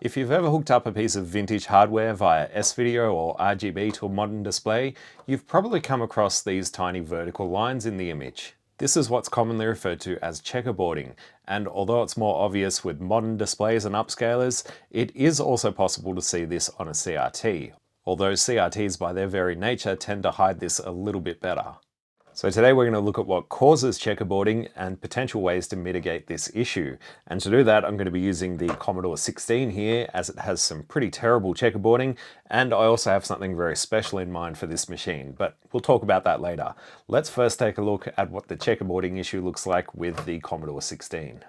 If you've ever hooked up a piece of vintage hardware via S-Video or RGB to a modern display, you've probably come across these tiny vertical lines in the image. This is what's commonly referred to as checkerboarding, and although it's more obvious with modern displays and upscalers, it is also possible to see this on a CRT, although CRTs by their very nature tend to hide this a little bit better. So today we're going to look at what causes checkerboarding and potential ways to mitigate this issue. And to do that, I'm going to be using the Commodore 16 here, as it has some pretty terrible checkerboarding, and I also have something very special in mind for this machine, but we'll talk about that later. Let's first take a look at what the checkerboarding issue looks like with the Commodore 16.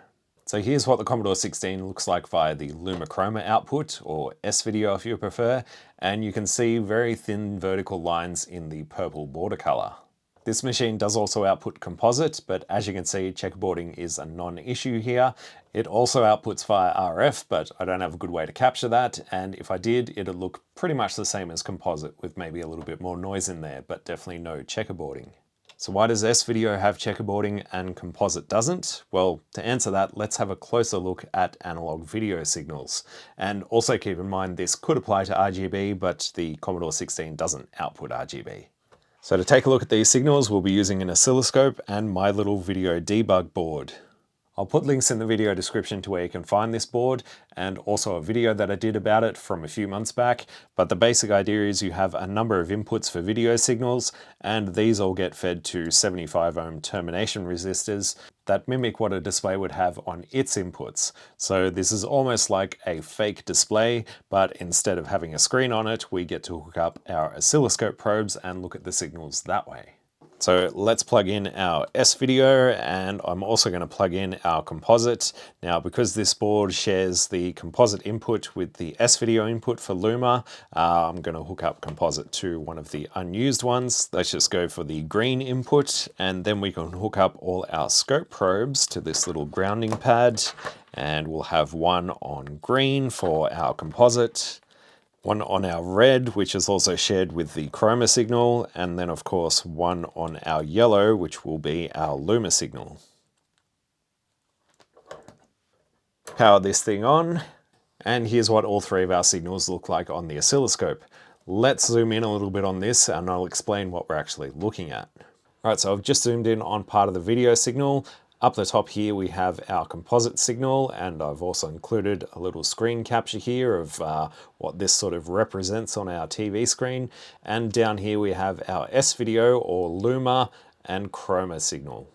So here's what the Commodore 16 looks like via the Luma Chroma output, or S-Video if you prefer, and you can see very thin vertical lines in the purple border color. This machine does also output composite, but as you can see, checkerboarding is a non-issue here. It also outputs via RF, but I don't have a good way to capture that, and if I did, it'd look pretty much the same as composite, with maybe a little bit more noise in there, but definitely no checkerboarding. So why does S-Video have checkerboarding and composite doesn't? Well, to answer that, let's have a closer look at analog video signals. And also keep in mind this could apply to RGB, but the Commodore 16 doesn't output RGB. So to take a look at these signals, we'll be using an oscilloscope and my little video debug board. I'll put links in the video description to where you can find this board, and also a video that I did about it from a few months back, but the basic idea is you have a number of inputs for video signals, and these all get fed to 75 ohm termination resistors that mimic what a display would have on its inputs. So this is almost like a fake display, but instead of having a screen on it, we get to hook up our oscilloscope probes and look at the signals that way. So let's plug in our S-Video, and I'm also going to plug in our composite. Now, because this board shares the composite input with the S-Video input for Luma, I'm going to hook up composite to one of the unused ones. Let's just go for the green input, and then we can hook up all our scope probes to this little grounding pad, and we'll have one on green for our composite, one on our red, which is also shared with the chroma signal, and then of course one on our yellow, which will be our Luma signal. Power this thing on, and here's what all three of our signals look like on the oscilloscope. Let's zoom in a little bit on this and I'll explain what we're actually looking at. Alright, so I've just zoomed in on part of the video signal. Up the top here we have our composite signal, and I've also included a little screen capture here of what this sort of represents on our TV screen. And down here we have our S-Video or Luma and chroma signal.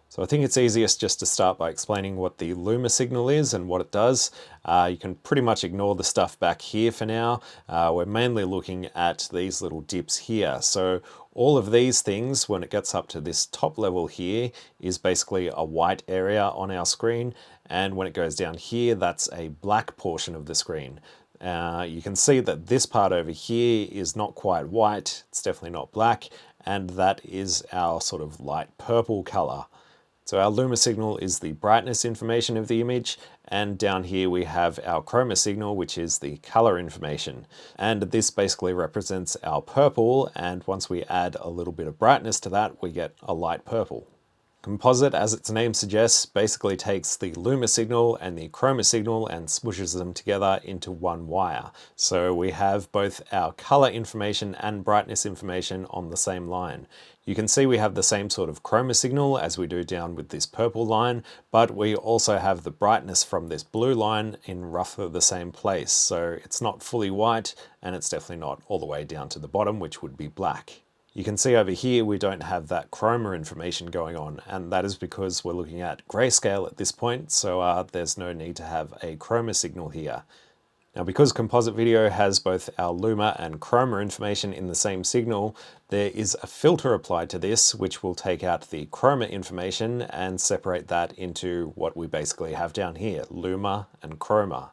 So I think it's easiest just to start by explaining what the Luma signal is and what it does. You can pretty much ignore the stuff back here for now. We're mainly looking at these little dips here. So all of these things, when it gets up to this top level here, is basically a white area on our screen. And when it goes down here, that's a black portion of the screen. You can see that this part over here is not quite white. It's definitely not black. And that is our sort of light purple color. So our Luma signal is the brightness information of the image, and down here we have our chroma signal, which is the color information. And this basically represents our purple, and once we add a little bit of brightness to that, we get a light purple. Composite, as its name suggests, basically takes the Luma signal and the chroma signal and smooshes them together into one wire. So we have both our color information and brightness information on the same line. You can see we have the same sort of chroma signal as we do down with this purple line, but we also have the brightness from this blue line in roughly the same place. So it's not fully white, and it's definitely not all the way down to the bottom, which would be black. You can see over here we don't have that chroma information going on, and that is because we're looking at grayscale at this point, so there's no need to have a chroma signal here. Now, because composite video has both our Luma and chroma information in the same signal, there is a filter applied to this which will take out the chroma information and separate that into what we basically have down here, Luma and chroma.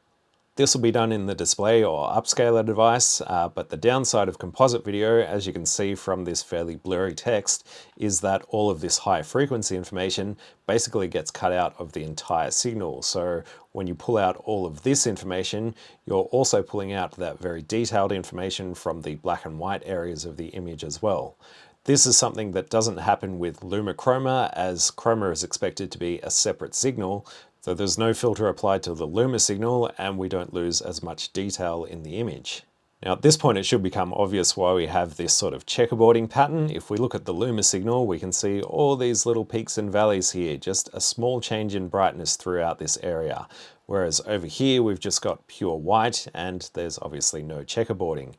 This will be done in the display or upscaler device, but the downside of composite video, as you can see from this fairly blurry text, is that all of this high frequency information basically gets cut out of the entire signal. So when you pull out all of this information, you're also pulling out that very detailed information from the black and white areas of the image as well. This is something that doesn't happen with Luma Chroma, as chroma is expected to be a separate signal, So there's no filter applied to the Luma signal and we don't lose as much detail in the image. Now at this point it should become obvious why we have this sort of checkerboarding pattern. If we look at the Luma signal, we can see all these little peaks and valleys here, just a small change in brightness throughout this area. Whereas over here we've just got pure white and there's obviously no checkerboarding.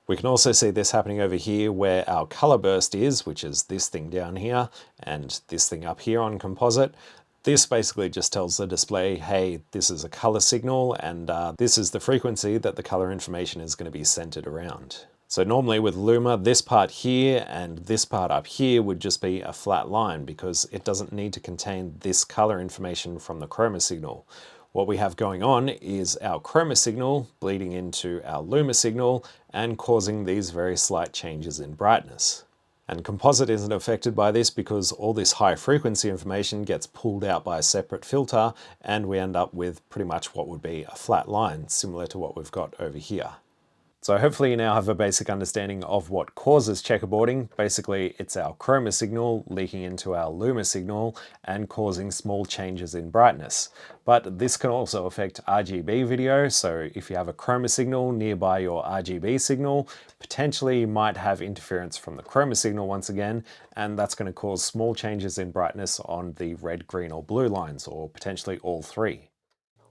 We can also see this happening over here where our color burst is, which is this thing down here and this thing up here on composite. This basically just tells the display, hey, this is a color signal and this is the frequency that the color information is going to be centered around. So normally with Luma, this part here and this part up here would just be a flat line because it doesn't need to contain this color information from the chroma signal. What we have going on is our chroma signal bleeding into our Luma signal and causing these very slight changes in brightness. And composite isn't affected by this because all this high frequency information gets pulled out by a separate filter and we end up with pretty much what would be a flat line, similar to what we've got over here. So hopefully you now have a basic understanding of what causes checkerboarding. Basically, it's our chroma signal leaking into our Luma signal and causing small changes in brightness. But this can also affect RGB video. So if you have a chroma signal nearby your RGB signal, potentially you might have interference from the chroma signal once again, and that's going to cause small changes in brightness on the red, green, or blue lines, or potentially all three.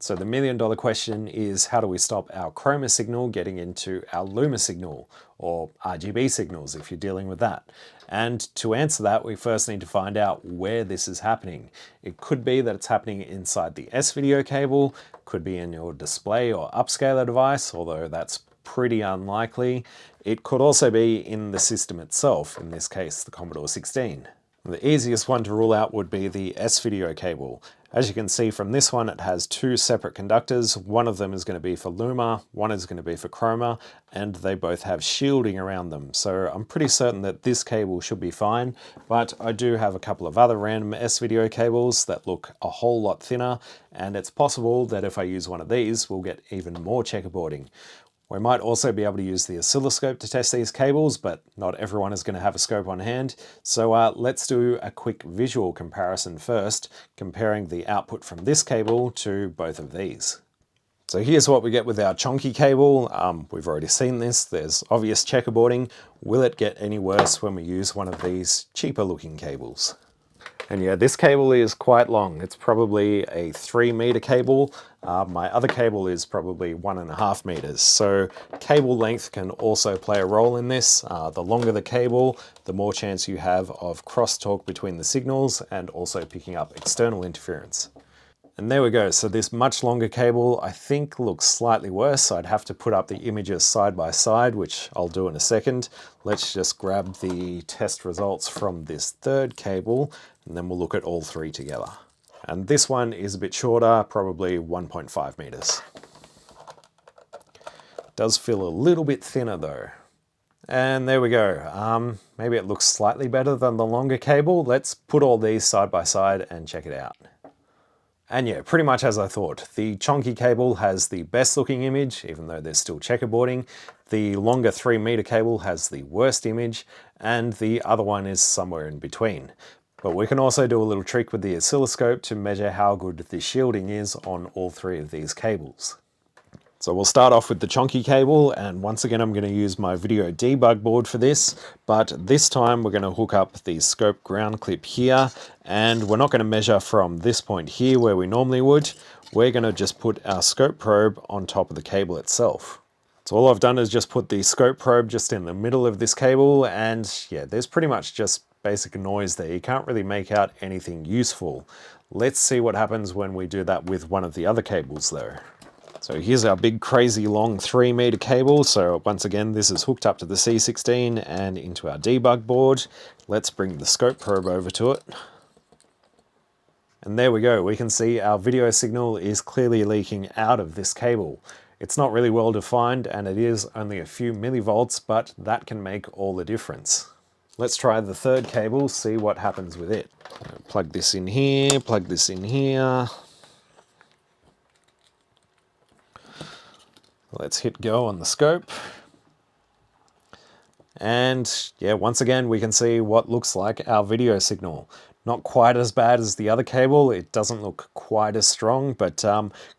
So the million-dollar question is, how do we stop our chroma signal getting into our Luma signal, or RGB signals if you're dealing with that? And to answer that, we first need to find out where this is happening. It could be that it's happening inside the S-video cable, could be in your display or upscaler device, although that's pretty unlikely. It could also be in the system itself, in this case the Commodore 16. The easiest one to rule out would be the S-video cable. As you can see from this one, it has two separate conductors. One of them is going to be for Luma, one is going to be for chroma, and they both have shielding around them. So I'm pretty certain that this cable should be fine, but I do have a couple of other random S-video cables that look a whole lot thinner, and it's possible that if I use one of these, we'll get even more checkerboarding. We might also be able to use the oscilloscope to test these cables, but not everyone is going to have a scope on hand. So let's do a quick visual comparison first, comparing the output from this cable to both of these. So here's what we get with our chonky cable. We've already seen this. There's obvious checkerboarding. Will it get any worse when we use one of these cheaper looking cables? And yeah, this cable is quite long. It's probably a 3-meter cable. My other cable is probably 1.5 meters. So cable length can also play a role in this. The longer the cable, the more chance you have of crosstalk between the signals and also picking up external interference. And there we go. So this much longer cable, I think, looks slightly worse. I'd have to put up the images side by side, which I'll do in a second. Let's just grab the test results from this third cable, and then we'll look at all three together. And this one is a bit shorter, probably 1.5 meters. Does feel a little bit thinner though. And there we go. Maybe it looks slightly better than the longer cable. Let's put all these side by side and check it out. And yeah, pretty much as I thought. The chonky cable has the best looking image, even though there's still checkerboarding. The longer 3-meter cable has the worst image, and the other one is somewhere in between. But we can also do a little trick with the oscilloscope to measure how good the shielding is on all three of these cables. So we'll start off with the chonky cable, and once again I'm going to use my video debug board for this, but this time we're going to hook up the scope ground clip here, and we're not going to measure from this point here where we normally would. We're going to just put our scope probe on top of the cable itself. So all I've done is just put the scope probe just in the middle of this cable, and yeah, there's pretty much just basic noise there. You can't really make out anything useful. Let's see what happens when we do that with one of the other cables though. So here's our big crazy long 3-meter cable. So once again, this is hooked up to the C16 and into our debug board. Let's bring the scope probe over to it. And there we go. We can see our video signal is clearly leaking out of this cable. It's not really well defined and it is only a few millivolts, but that can make all the difference. Let's try the third cable, see what happens with it. Plug this in here, plug this in here. Let's hit go on the scope. And yeah, once again, we can see what looks like our video signal. Not quite as bad as the other cable. It doesn't look quite as strong, but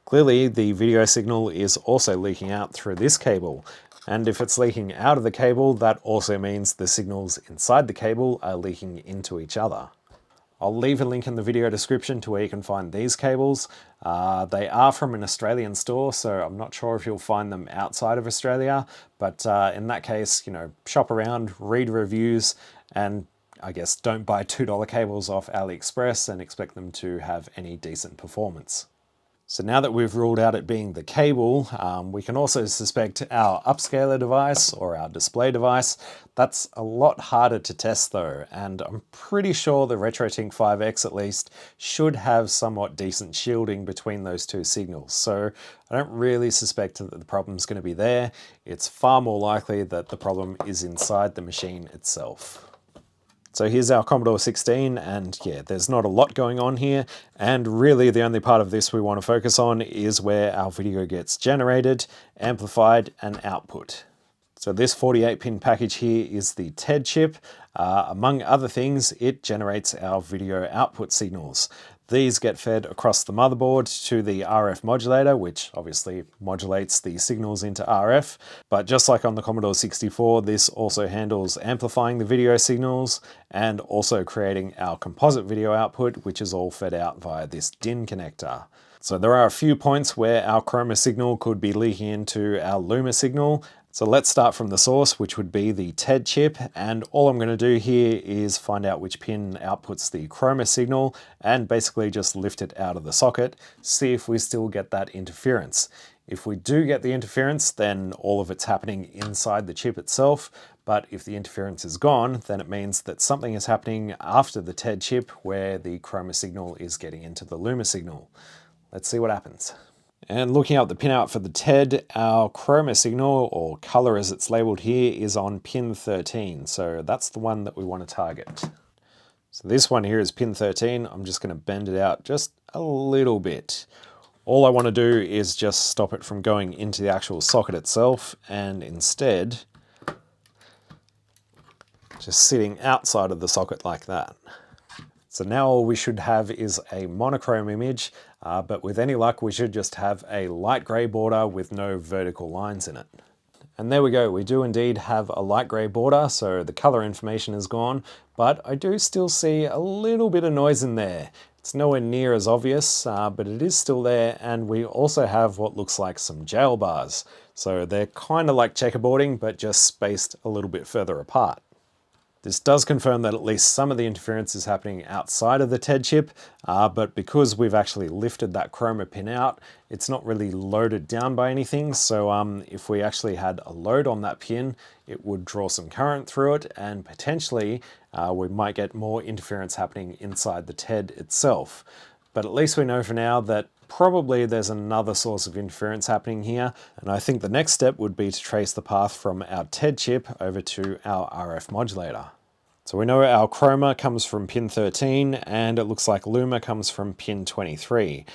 clearly the video signal is also leaking out through this cable. And if it's leaking out of the cable, that also means the signals inside the cable are leaking into each other. I'll leave a link in the video description to where you can find these cables. They are from an Australian store, so I'm not sure if you'll find them outside of Australia, but in that case, you know, shop around, read reviews, and I guess don't buy $2 cables off AliExpress and expect them to have any decent performance. So now that we've ruled out it being the cable, we can also suspect our upscaler device or our display device. That's a lot harder to test though, and I'm pretty sure the RetroTink 5X at least should have somewhat decent shielding between those two signals. So I don't really suspect that the problem's going to be there. It's far more likely that the problem is inside the machine itself. So here's our Commodore 16, and yeah, there's not a lot going on here, and really the only part of this we want to focus on is where our video gets generated, amplified, and output. So this 48-pin package here is the TED chip. Among other things, it generates our video output signals. These get fed across the motherboard to the RF modulator, which obviously modulates the signals into RF. But just like on the Commodore 64, this also handles amplifying the video signals and also creating our composite video output, which is all fed out via this DIN connector. So there are a few points where our chroma signal could be leaking into our Luma signal. So let's start from the source, which would be the TED chip, and all I'm going to do here is find out which pin outputs the chroma signal and basically just lift it out of the socket, see if we still get that interference. If we do get the interference, then all of it's happening inside the chip itself, but if the interference is gone, then it means that something is happening after the TED chip where the chroma signal is getting into the Luma signal. Let's see what happens. And looking at the pinout for the TED, our chroma signal, or color as it's labeled here, is on pin 13. So that's the one that we want to target. So this one here is pin 13. I'm just going to bend it out just a little bit. All I want to do is just stop it from going into the actual socket itself, and instead just sitting outside of the socket like that. So now all we should have is a monochrome image, but with any luck we should just have a light grey border with no vertical lines in it. And there we go, we do indeed have a light grey border, so the colour information is gone, but I do still see a little bit of noise in there. It's nowhere near as obvious, but it is still there, and we also have what looks like some jail bars. So they're kind of like checkerboarding, but just spaced a little bit further apart. This does confirm that at least some of the interference is happening outside of the TED chip, but because we've actually lifted that chroma pin out, it's not really loaded down by anything. So if we actually had a load on that pin, it would draw some current through it, and potentially we might get more interference happening inside the TED itself. But at least we know for now that probably there's another source of interference happening here, and I think the next step would be to trace the path from our TED chip over to our RF modulator. So we know our chroma comes from pin 13, and it looks like Luma comes from pin 23.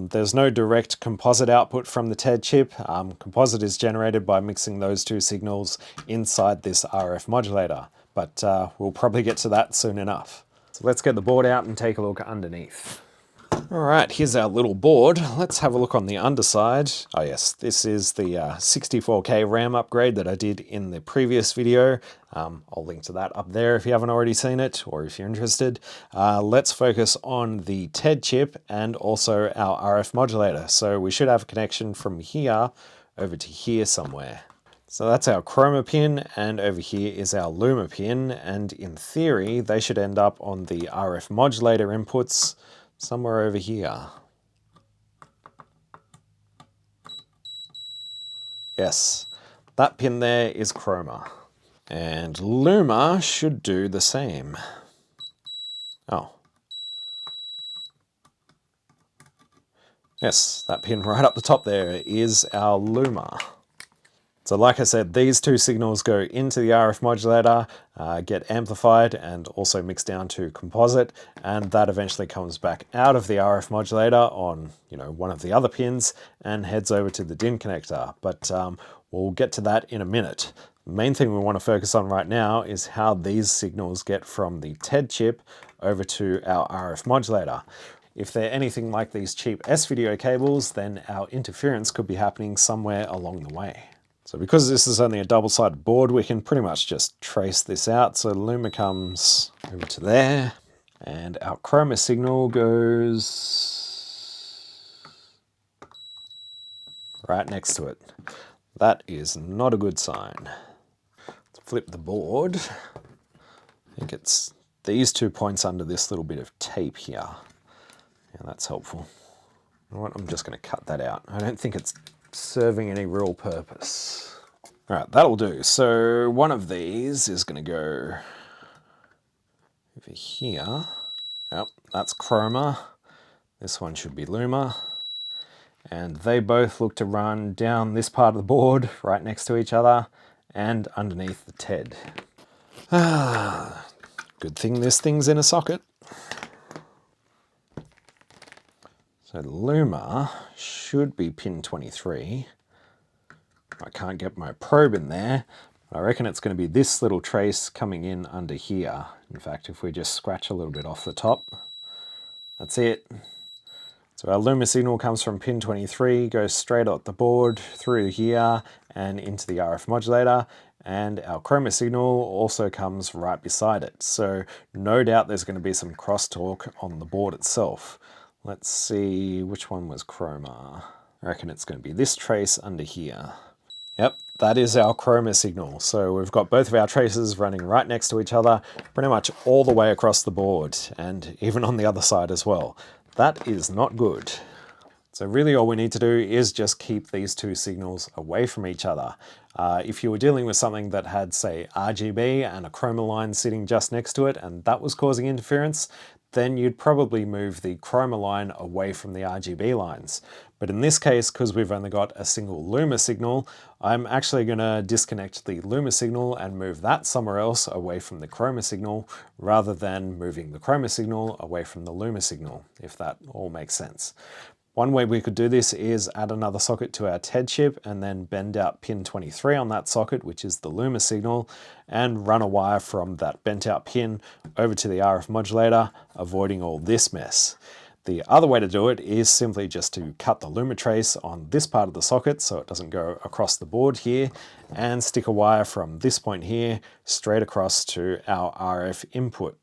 There's no direct composite output from the TED chip. Composite is generated by mixing those two signals inside this RF modulator, but we'll probably get to that soon enough. So let's get the board out and take a look underneath. Alright, here's our little board. Let's have a look on the underside. Oh yes, this is the 64K RAM upgrade that I did in the previous video. I'll link to that up there if you haven't already seen it, or if you're interested. Let's focus on the TED chip and also our RF modulator. So we should have a connection from here over to here somewhere. So that's our chroma pin, and over here is our Luma pin, and in theory they should end up on the RF modulator inputs somewhere over here. Yes, that pin there is chroma. And Luma should do the same. Oh. Yes, that pin right up the top there is our Luma. So like I said, these two signals go into the RF modulator, get amplified and also mixed down to composite, and that eventually comes back out of the RF modulator on, one of the other pins and heads over to the DIN connector. But we'll get to that in a minute. The main thing we want to focus on right now is how these signals get from the TED chip over to our RF modulator. If they're anything like these cheap S-video cables, then our interference could be happening somewhere along the way. So because this is only a double-sided board, we can pretty much just trace this out. So the luma comes over to there, and our chroma signal goes right next to it. That is not a good sign. Let's flip the board. I think it's these 2 points under this little bit of tape here. Yeah, that's helpful. You know what? I'm just going to cut that out. I don't think it's serving any real purpose. All right, that'll do. So one of these is going to go over here. Yep, that's chroma. This one should be luma. And they both look to run down this part of the board right next to each other and underneath the TED. Good thing this thing's in a socket. So luma should be pin 23. I can't get my probe in there. I reckon it's going to be this little trace coming in under here. In fact, if we just scratch a little bit off the top, that's it. So our luma signal comes from pin 23, goes straight up the board, through here, and into the RF modulator. And our chroma signal also comes right beside it. So no doubt there's going to be some crosstalk on the board itself. Let's see, which one was chroma? I reckon it's going to be this trace under here. Yep, that is our chroma signal. So we've got both of our traces running right next to each other, pretty much all the way across the board, and even on the other side as well. That is not good. So really all we need to do is just keep these two signals away from each other. If you were dealing with something that had, say, RGB and a chroma line sitting just next to it, and that was causing interference, then you'd probably move the chroma line away from the RGB lines. But in this case, because we've only got a single luma signal, I'm actually going to disconnect the luma signal and move that somewhere else away from the chroma signal, rather than moving the chroma signal away from the luma signal, if that all makes sense. One way we could do this is add another socket to our TED chip and then bend out pin 23 on that socket, which is the luma signal, and run a wire from that bent out pin over to the RF modulator, avoiding all this mess. The other way to do it is simply just to cut the luma trace on this part of the socket so it doesn't go across the board here, and stick a wire from this point here straight across to our RF input.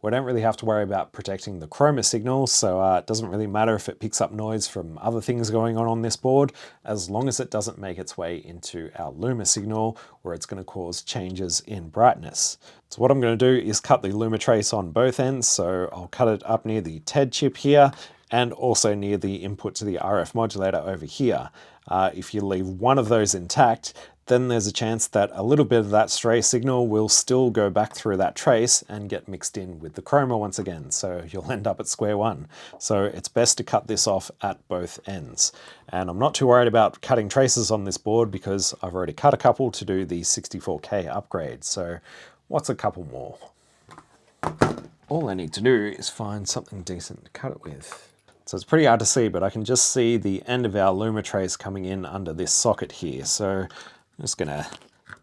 We don't really have to worry about protecting the chroma signal, so it doesn't really matter if it picks up noise from other things going on this board, as long as it doesn't make its way into our luma signal, where it's going to cause changes in brightness. So what I'm going to do is cut the luma trace on both ends, so I'll cut it up near the TED chip here, and also near the input to the RF modulator over here. If you leave one of those intact, then there's a chance that a little bit of that stray signal will still go back through that trace and get mixed in with the chroma once again, so you'll end up at square one. So it's best to cut this off at both ends. And I'm not too worried about cutting traces on this board because I've already cut a couple to do the 64K upgrade, so what's a couple more? All I need to do is find something decent to cut it with. So it's pretty hard to see, but I can just see the end of our luma trace coming in under this socket here. So I'm just gonna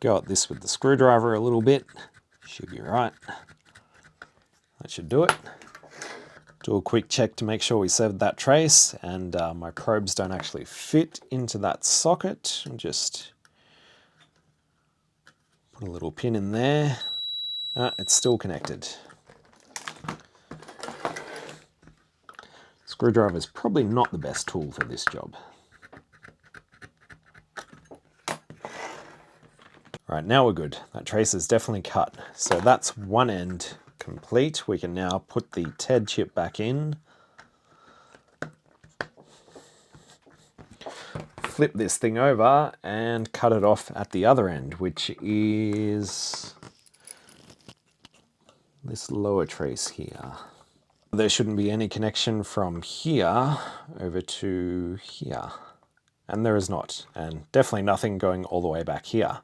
go at this with the screwdriver a little bit. Should be right. That should do it. Do a quick check to make sure we severed that trace and my probes don't actually fit into that socket. I'll just put a little pin in there. It's still connected. Screwdriver is probably not the best tool for this job. Right, now we're good. That trace is definitely cut. So that's one end complete. We can now put the TED chip back in. Flip this thing over and cut it off at the other end, which is this lower trace here. There shouldn't be any connection from here over to here. And there is not, and definitely nothing going all the way back here.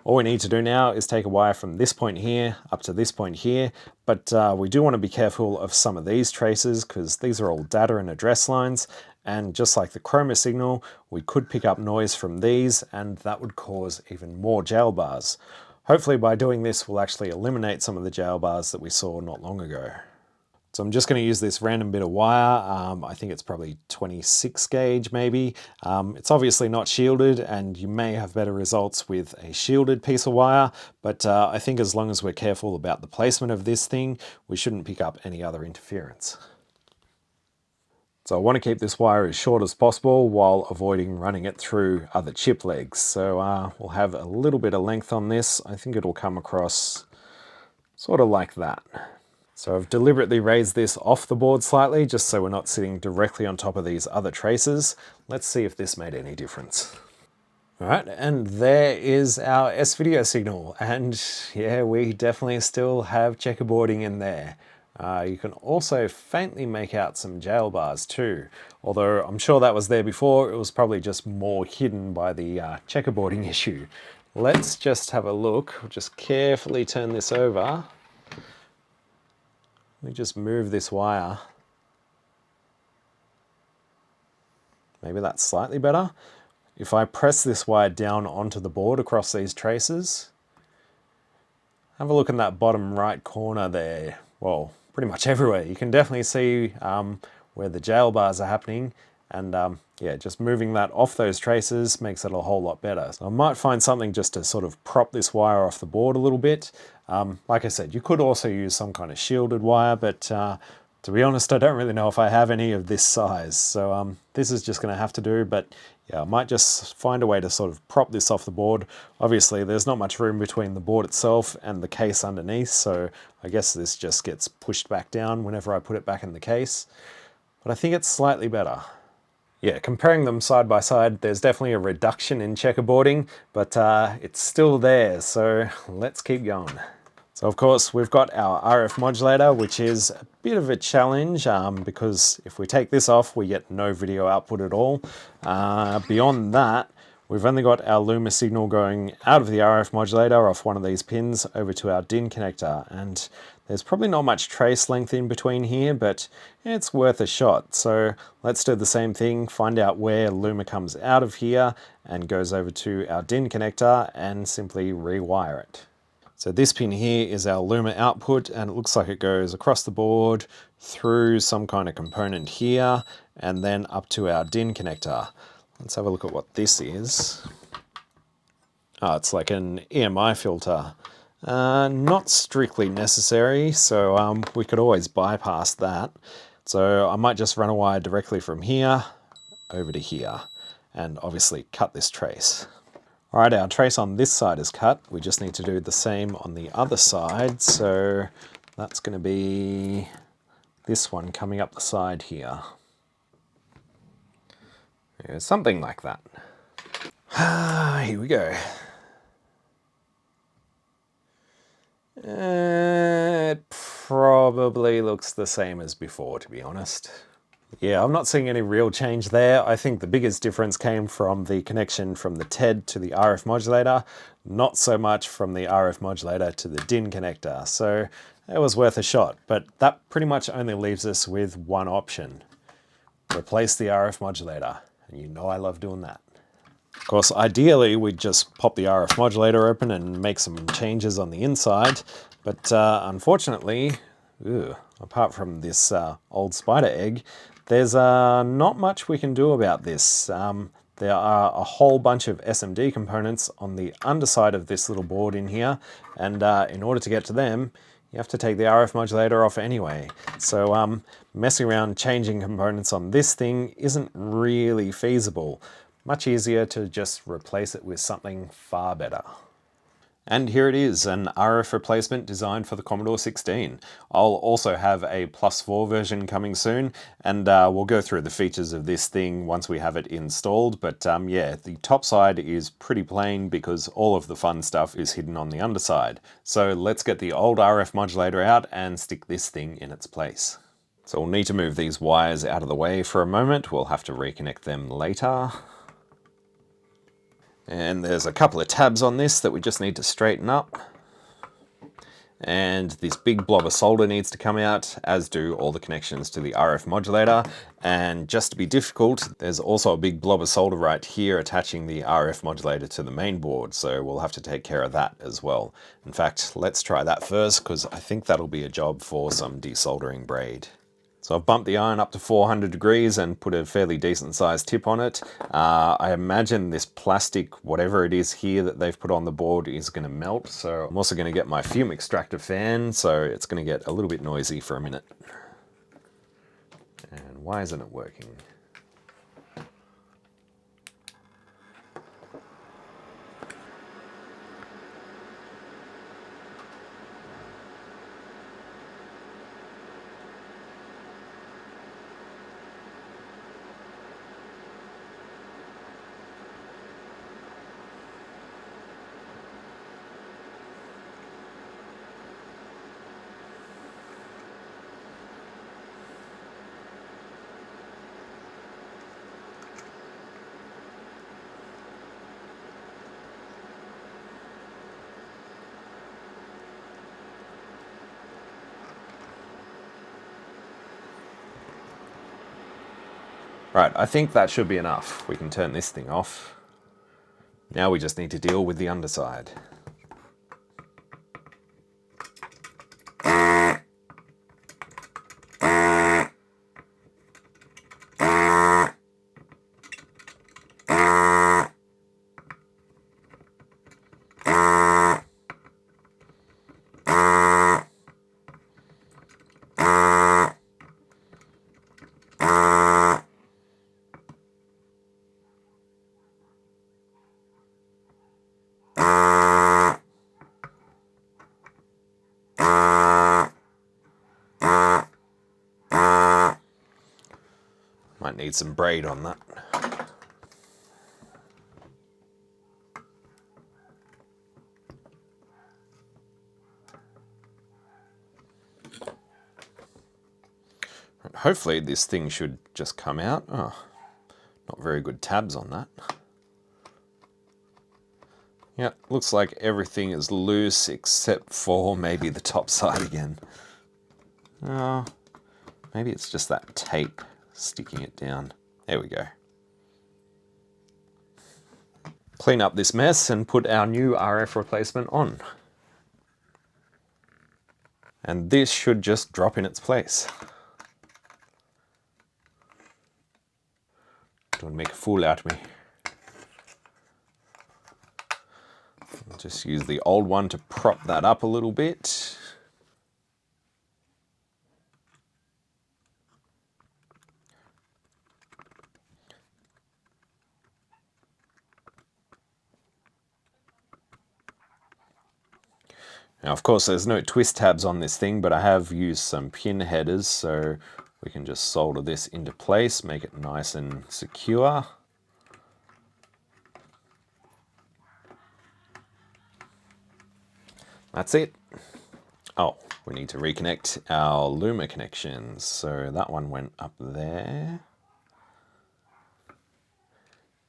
All we need to do now is take a wire from this point here up to this point here, but we do want to be careful of some of these traces because these are all data and address lines, and just like the chroma signal, we could pick up noise from these and that would cause even more jailbars. Hopefully by doing this we'll actually eliminate some of the jailbars that we saw not long ago. So I'm just going to use this random bit of wire. I think it's probably 26 gauge maybe. It's obviously not shielded, and you may have better results with a shielded piece of wire, but I think as long as we're careful about the placement of this thing, we shouldn't pick up any other interference. So I want to keep this wire as short as possible while avoiding running it through other chip legs. So we'll have a little bit of length on this. I think it'll come across sort of like that. So I've deliberately raised this off the board slightly, just so we're not sitting directly on top of these other traces. Let's see if this made any difference. All right, and there is our S-video signal. And yeah, we definitely still have checkerboarding in there. You can also faintly make out some jailbars too. Although I'm sure that was there before, it was probably just more hidden by the checkerboarding issue. Let's just have a look. We'll just carefully turn this over. Let me just move this wire. Maybe that's slightly better. If I press this wire down onto the board across these traces, have a look in that bottom right corner there. Well, pretty much everywhere. You can definitely see where the jail bars are happening. And yeah, just moving that off those traces makes it a whole lot better. So I might find something just to sort of prop this wire off the board a little bit. Like I said, you could also use some kind of shielded wire, but to be honest, I don't really know if I have any of this size. So this is just going to have to do, but yeah, I might just find a way to sort of prop this off the board. Obviously, there's not much room between the board itself and the case underneath, so I guess this just gets pushed back down whenever I put it back in the case. But I think it's slightly better. Yeah, comparing them side by side, there's definitely a reduction in checkerboarding, but it's still there, so let's keep going. So of course, we've got our RF modulator, which is a bit of a challenge because if we take this off, we get no video output at all. Beyond that, we've only got our Luma signal going out of the RF modulator off one of these pins over to our DIN connector, and there's probably not much trace length in between here, but it's worth a shot. So let's do the same thing, find out where Luma comes out of here and goes over to our DIN connector and simply rewire it. So this pin here is our Luma output, and it looks like it goes across the board through some kind of component here and then up to our DIN connector. Let's have a look at what this is. Oh, it's like an EMI filter. Not strictly necessary, so we could always bypass that. So I might just run a wire directly from here over to here and obviously cut this trace. All right, our trace on this side is cut. We just need to do the same on the other side. So that's going to be this one coming up the side here. Yeah, something like that. Here we go. It probably looks the same as before, to be honest. Yeah, I'm not seeing any real change there. I think the biggest difference came from the connection from the TED to the RF modulator, not so much from the RF modulator to the DIN connector. So it was worth a shot, but that pretty much only leaves us with one option. Replace the RF modulator, and you know I love doing that. Of course, ideally, we'd just pop the RF modulator open and make some changes on the inside, but unfortunately, apart from this old spider egg, there's not much we can do about this. There are a whole bunch of SMD components on the underside of this little board in here, and in order to get to them, you have to take the RF modulator off anyway. So messing around changing components on this thing isn't really feasible. Much easier to just replace it with something far better. And here it is, an RF replacement designed for the Commodore 16. I'll also have a +4 version coming soon, and we'll go through the features of this thing once we have it installed. But yeah, the top side is pretty plain because all of the fun stuff is hidden on the underside. So let's get the old RF modulator out and stick this thing in its place. So we'll need to move these wires out of the way for a moment. We'll have to reconnect them later. And there's a couple of tabs on this that we just need to straighten up. And this big blob of solder needs to come out, as do all the connections to the RF modulator. And just to be difficult, there's also a big blob of solder right here attaching the RF modulator to the main board, so we'll have to take care of that as well. In fact, let's try that first, because I think that'll be a job for some desoldering braid. So I've bumped the iron up to 400 degrees and put a fairly decent sized tip on it. I imagine this plastic, whatever it is here that they've put on the board, is going to melt. So I'm also going to get my fume extractor fan, so it's going to get a little bit noisy for a minute. And why isn't it working? Right, I think that should be enough. We can turn this thing off. Now we just need to deal with the underside. Might need some braid on that. Hopefully this thing should just come out. Oh, not very good tabs on that. Yeah, looks like everything is loose except for maybe the top side again. Oh, maybe it's just that tape sticking it down. There we go. Clean up this mess and put our new RF replacement on. And this should just drop in its place. Don't make a fool out of me. I'll just use the old one to prop that up a little bit. Now, of course, there's no twist tabs on this thing, but I have used some pin headers, so we can just solder this into place, make it nice and secure. That's it. Oh, we need to reconnect our Luma connections. So that one went up there.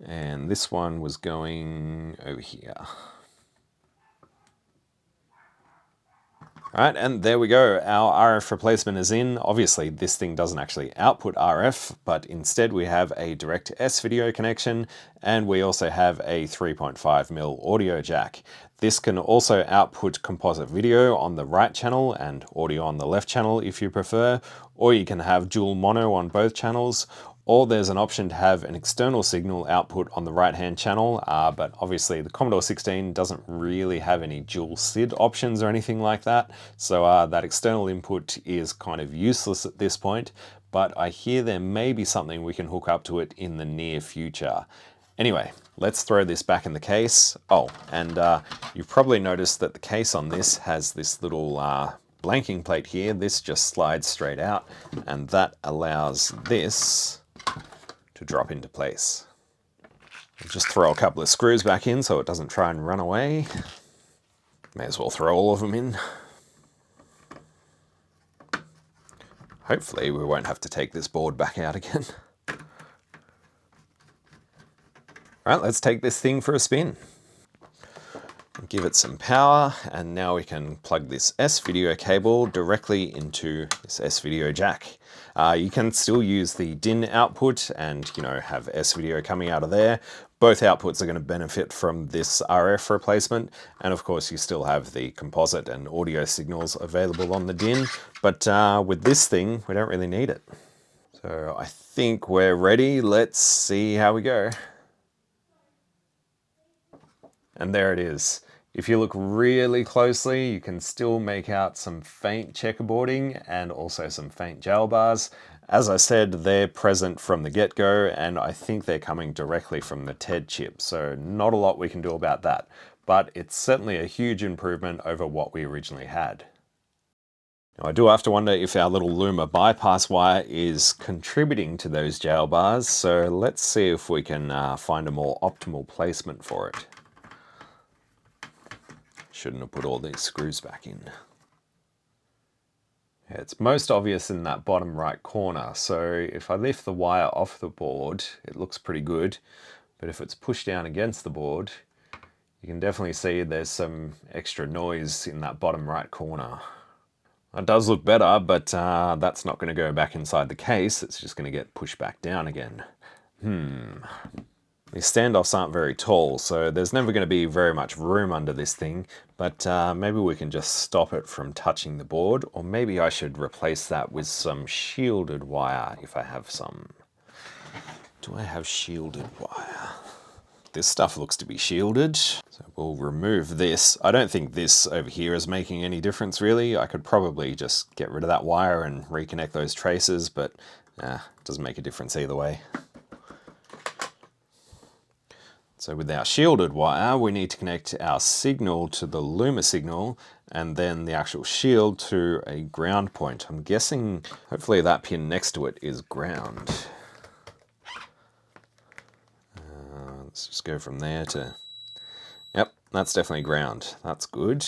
And this one was going over here. All right, and there we go. Our RF replacement is in. Obviously, this thing doesn't actually output RF, but instead we have a direct S video connection, and we also have a 3.5mm audio jack. This can also output composite video on the right channel and audio on the left channel if you prefer, or you can have dual mono on both channels, or there's an option to have an external signal output on the right-hand channel, but obviously the Commodore 16 doesn't really have any dual SID options or anything like that, so that external input is kind of useless at this point, but I hear there may be something we can hook up to it in the near future. Anyway, let's throw this back in the case. Oh, and you've probably noticed that the case on this has this little blanking plate here. This just slides straight out, and that allows this to drop into place. I'll just throw a couple of screws back in so it doesn't try and run away. May as well throw all of them in. Hopefully we won't have to take this board back out again. All right, let's take this thing for a spin. Give it some power, and now we can plug this S-video cable directly into this S-video jack. You can still use the DIN output and, you know, have S-video coming out of there. Both outputs are going to benefit from this RF replacement, and of course you still have the composite and audio signals available on the DIN, but with this thing we don't really need it. So I think we're ready. Let's see how we go. And there it is. If you look really closely, you can still make out some faint checkerboarding and also some faint jailbars. As I said, they're present from the get-go, and I think they're coming directly from the TED chip, so not a lot we can do about that. But it's certainly a huge improvement over what we originally had. Now, I do have to wonder if our little Luma bypass wire is contributing to those jailbars, so let's see if we can find a more optimal placement for it. Shouldn't have put all these screws back in. Yeah, it's most obvious in that bottom right corner, so if I lift the wire off the board, it looks pretty good, but if it's pushed down against the board, you can definitely see there's some extra noise in that bottom right corner. It does look better, but that's not going to go back inside the case, it's just going to get pushed back down again. These standoffs aren't very tall, so there's never going to be very much room under this thing, but maybe we can just stop it from touching the board, or maybe I should replace that with some shielded wire if I have some. Do I have shielded wire? This stuff looks to be shielded, so we'll remove this. I don't think this over here is making any difference really. I could probably just get rid of that wire and reconnect those traces, but it doesn't make a difference either way. So with our shielded wire, we need to connect our signal to the Luma signal and then the actual shield to a ground point. I'm guessing hopefully that pin next to it is ground. Let's just go from there to... Yep, that's definitely ground. That's good.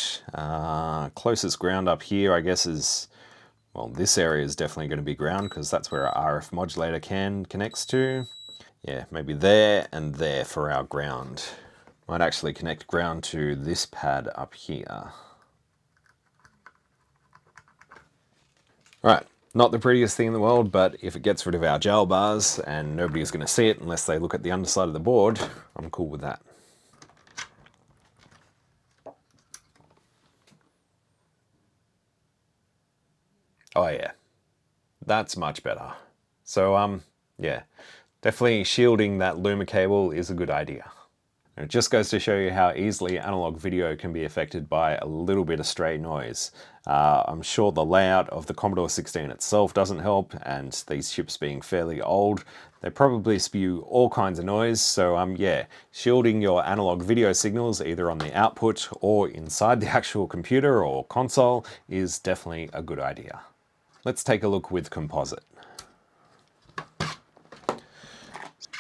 Closest ground up here, I guess, is... Well, this area is definitely going to be ground because that's where our RF modulator connects to. Yeah, maybe there and there for our ground. Might actually connect ground to this pad up here. Right, not the prettiest thing in the world, but if it gets rid of our jail bars and nobody's going to see it unless they look at the underside of the board, I'm cool with that. Oh yeah, that's much better. So yeah, definitely shielding that Luma cable is a good idea. And it just goes to show you how easily analog video can be affected by a little bit of stray noise. I'm sure the layout of the Commodore 16 itself doesn't help, and these chips being fairly old, they probably spew all kinds of noise, so yeah, shielding your analog video signals either on the output or inside the actual computer or console is definitely a good idea. Let's take a look with composite.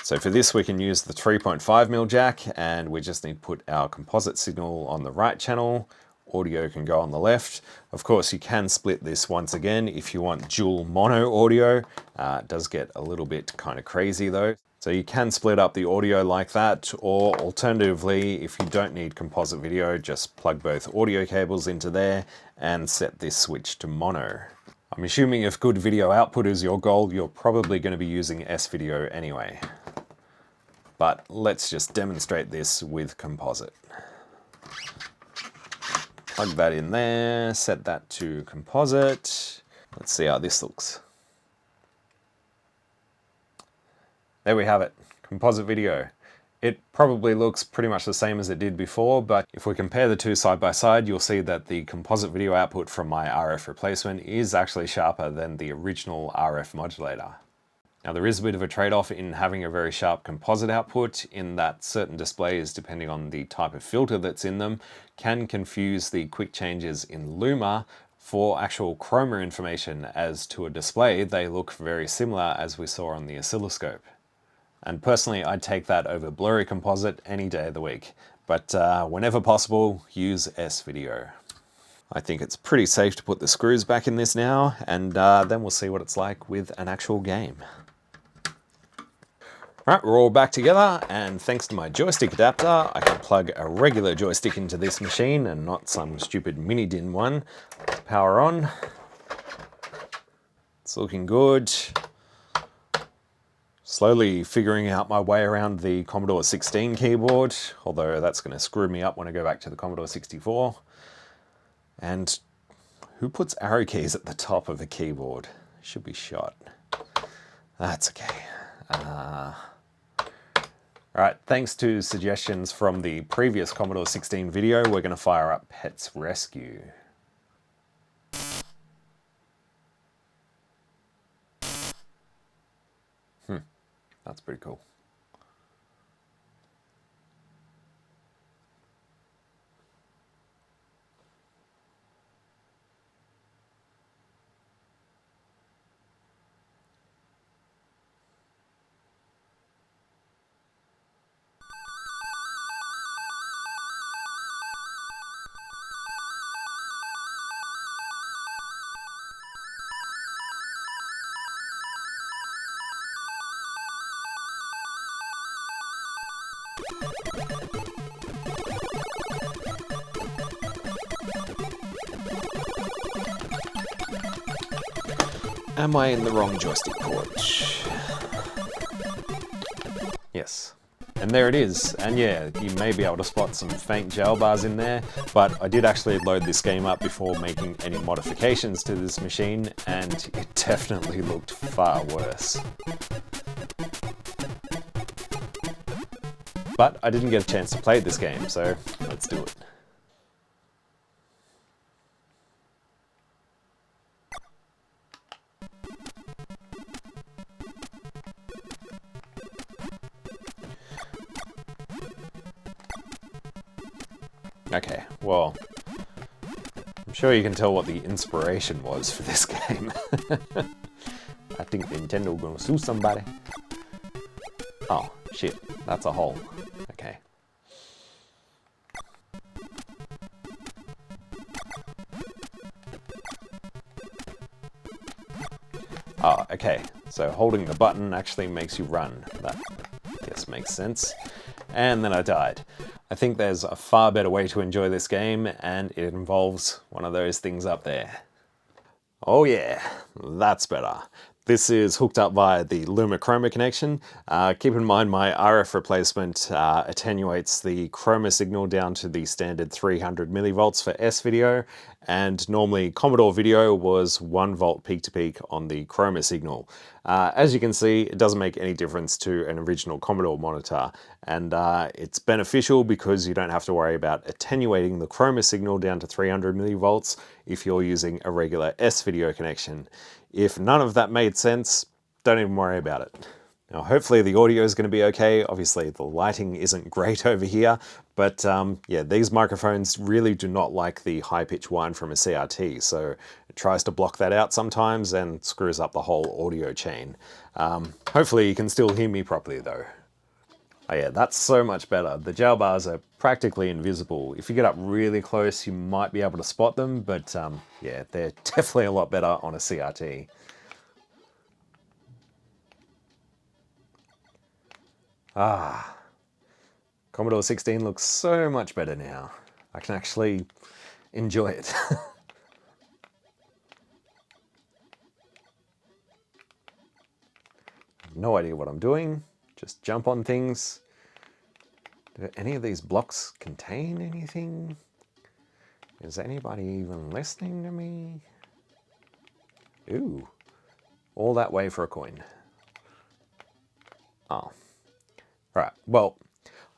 So for this we can use the 3.5mm jack, and we just need to put our composite signal on the right channel. Audio can go on the left. Of course you can split this once again if you want dual mono audio. It does get a little bit kind of crazy though. So you can split up the audio like that, or alternatively, if you don't need composite video, just plug both audio cables into there and set this switch to mono. I'm assuming if good video output is your goal, you're probably going to be using S-video anyway. But let's just demonstrate this with composite. Plug that in there, set that to composite. Let's see how this looks. There we have it, composite video. It probably looks pretty much the same as it did before, but if we compare the two side by side, you'll see that the composite video output from my RF replacement is actually sharper than the original RF modulator. Now there is a bit of a trade-off in having a very sharp composite output, in that certain displays, depending on the type of filter that's in them, can confuse the quick changes in Luma for actual chroma information, as to a display they look very similar as we saw on the oscilloscope. And personally I'd take that over blurry composite any day of the week, but whenever possible use S-video. I think it's pretty safe to put the screws back in this now, and then we'll see what it's like with an actual game. Right, we're all back together, and thanks to my joystick adapter, I can plug a regular joystick into this machine and not some stupid mini DIN one. Power on. It's looking good. Slowly figuring out my way around the Commodore 16 keyboard, although that's going to screw me up when I go back to the Commodore 64. And who puts arrow keys at the top of a keyboard? Should be shot. That's okay. Alright, thanks to suggestions from the previous Commodore 16 video, we're going to fire up Pet's Rescue. That's pretty cool. Am I in the wrong joystick port? Yes. And there it is. And yeah, you may be able to spot some faint jailbars in there, but I did actually load this game up before making any modifications to this machine, and it definitely looked far worse. But I didn't get a chance to play this game, so let's do it. Okay, well, I'm sure you can tell what the inspiration was for this game. I think Nintendo gonna sue somebody. Oh, shit, that's a hole. Okay. Oh, okay, so holding the button actually makes you run. That, I guess, makes sense. And then I died. I think there's a far better way to enjoy this game, and it involves one of those things up there. Oh yeah, that's better. This is hooked up via the Luma Chroma connection. Keep in mind my RF replacement attenuates the chroma signal down to the standard 300 millivolts for S-Video, and normally Commodore Video was 1 volt peak to peak on the chroma signal. As you can see, it doesn't make any difference to an original Commodore monitor, and it's beneficial because you don't have to worry about attenuating the chroma signal down to 300 millivolts if you're using a regular S-Video connection. If none of that made sense, don't even worry about it. Now, hopefully the audio is going to be okay. Obviously, the lighting isn't great over here, but yeah, these microphones really do not like the high-pitch whine from a CRT, so it tries to block that out sometimes and screws up the whole audio chain. Hopefully you can still hear me properly though. Oh yeah, that's so much better. The jailbars are practically invisible. If you get up really close, you might be able to spot them, but yeah, they're definitely a lot better on a CRT. Ah, Commodore 16 looks so much better now. I can actually enjoy it. I have no idea what I'm doing. Just jump on things. Do any of these blocks contain anything? Is anybody even listening to me? Ooh, all that way for a coin. Oh, right, well,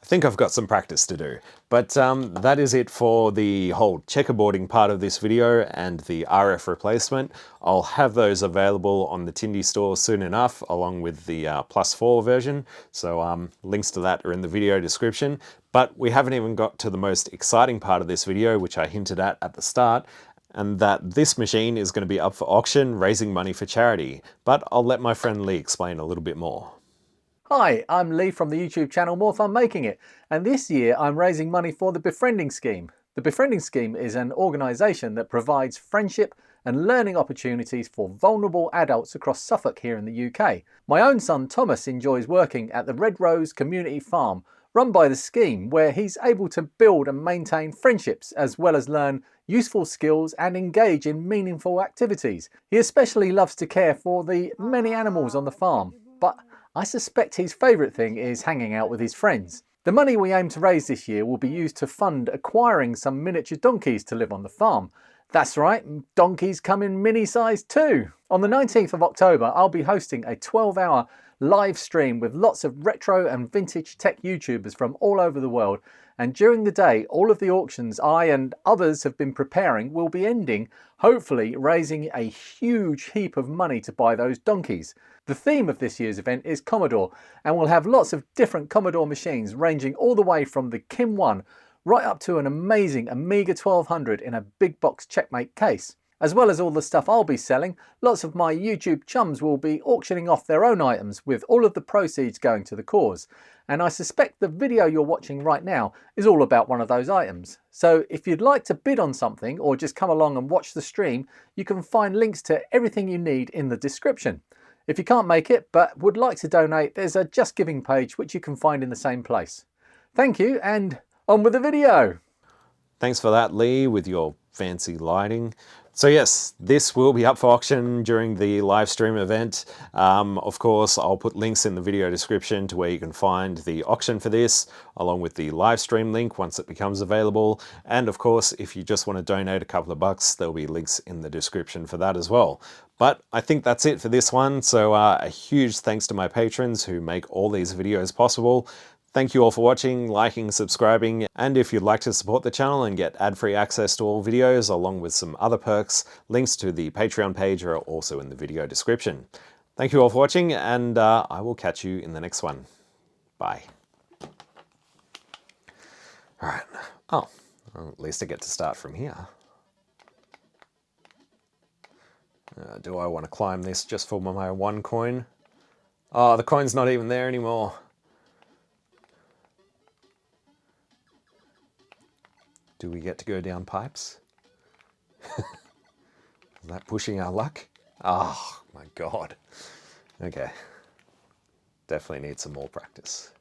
I think I've got some practice to do, but that is it for the whole checkerboarding part of this video and the RF replacement. I'll have those available on the Tindy store soon enough, along with the +4 version, so links to that are in the video description. But we haven't even got to the most exciting part of this video, which I hinted at the start, and that this machine is going to be up for auction, raising money for charity. But I'll let my friend Lee explain a little bit more. Hi, I'm Lee from the YouTube channel More Fun Making It, and this year I'm raising money for the Befriending Scheme. The Befriending Scheme is an organisation that provides friendship and learning opportunities for vulnerable adults across Suffolk here in the UK. My own son Thomas enjoys working at the Red Rose Community Farm, run by the scheme, where he's able to build and maintain friendships as well as learn useful skills and engage in meaningful activities. He especially loves to care for the many animals on the farm, but I suspect his favourite thing is hanging out with his friends. The money we aim to raise this year will be used to fund acquiring some miniature donkeys to live on the farm. That's right, donkeys come in mini-sized too. On the 19th of October, I'll be hosting a 12-hour live stream with lots of retro and vintage tech YouTubers from all over the world. And during the day, all of the auctions I and others have been preparing will be ending, hopefully raising a huge heap of money to buy those donkeys. The theme of this year's event is Commodore, and we'll have lots of different Commodore machines ranging all the way from the Kim 1 right up to an amazing Amiga 1200 in a big box Checkmate case. As well as all the stuff I'll be selling, lots of my YouTube chums will be auctioning off their own items, with all of the proceeds going to the cause. And I suspect the video you're watching right now is all about one of those items. So if you'd like to bid on something or just come along and watch the stream, you can find links to everything you need in the description. If you can't make it but would like to donate, there's a Just Giving page which you can find in the same place. Thank you, and on with the video! Thanks for that, Lee, with your fancy lighting. So yes, this will be up for auction during the live stream event. Of course, I'll put links in the video description to where you can find the auction for this, along with the live stream link once it becomes available. And of course, if you just want to donate a couple of bucks, there'll be links in the description for that as well. But I think that's it for this one. So a huge thanks to my patrons who make all these videos possible. Thank you all for watching, liking, subscribing, and if you'd like to support the channel and get ad-free access to all videos along with some other perks, links to the Patreon page are also in the video description. Thank you all for watching, and I will catch you in the next one. Bye. Alright, well, at least I get to start from here. Do I want to climb this just for my one coin? Oh, the coin's not even there anymore. Do we get to go down pipes? Is that pushing our luck? Oh my god. Okay. Definitely need some more practice.